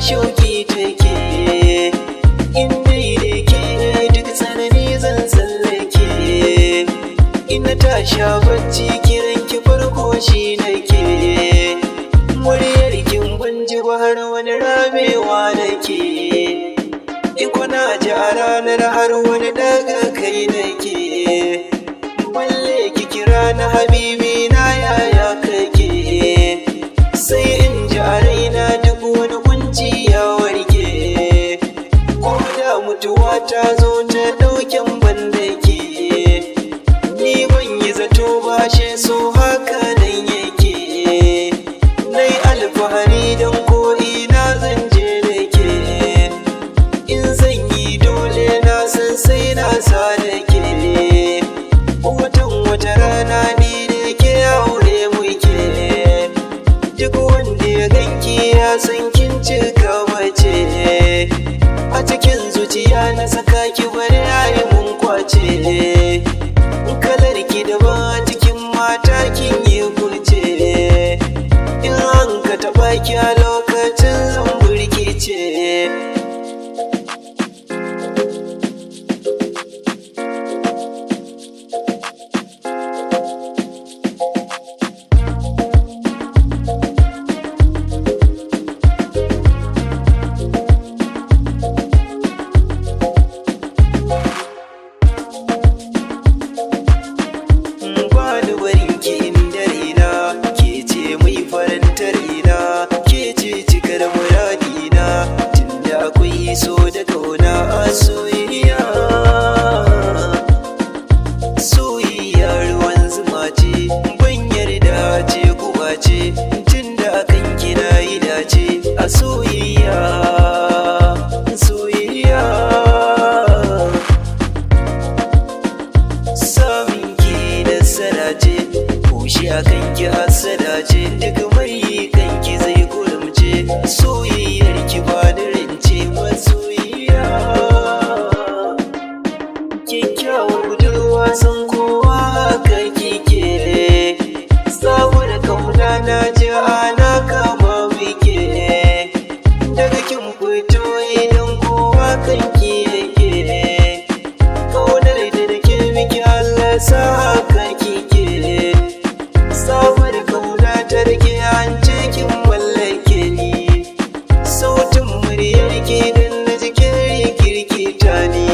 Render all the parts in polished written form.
shauki take, in dai da ke duk tsanani zan tsallake. Ina tasha bacci kiran ki farko shi nake, muryar kin ban ji ba har wani ramewa nake. In kuna ji a ranar har wani daga kai nake, balle ki kira na habibi na yaya kake. Sai in ji a raina duk wani kunci ya warke, ko da mutuwa ta zo ta ɗauken bandake. Ni ban yi zato ba shi so haka nan yake, nai alfahari don ko ina zan je da ke. In zan yi dole na san sai na sa da ke, wata rana ni da ke aure muke. Duk wanda ya ganki ya san kin cika mace, a cikin zuciya na saka ki bari ayi mun kwace. Kalar ki daban a cikin mata kin yi kurce, in an ka taɓa ki a lokacin zan burkice. So da kauna a soyayya, soyayya ruwan zuma ce, ban yarda ce guba ce, tunda akan kina yi dace a soyayya. Soyayya samun ki nasara ce, kushe akan ki hasada ce, duk mai kanki zai kurumce. Soyayyar ki ba da rance masoyiya, kyakkyawar budurwa san kowa haka kike. Saboda kauna na ji ana kama muke, daga kin fito idan kowa kanki yake. Kaunar da nake miki Allah sa haka kike, saboda kauna ta rike an ce kin mallake ni. Sautin muryar ki dan na jikin rikirkita ni,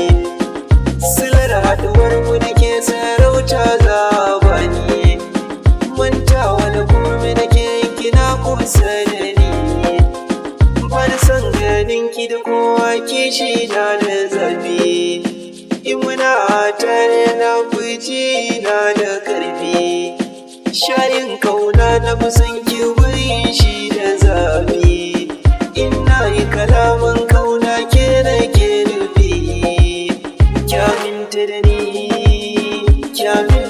silar haɗuwar mu da ke sarauta za bani. Mantawa da komai da ke kina kusa da ni, bani san ganin ki da kowa kishi na da zafi. In muna tare na fuji na da karfi, shayin kauna na fusan ki bayin shi da zafi. Ina yi kalaman kauna ke da ke nufi, kyaminta da ni, kyaminta.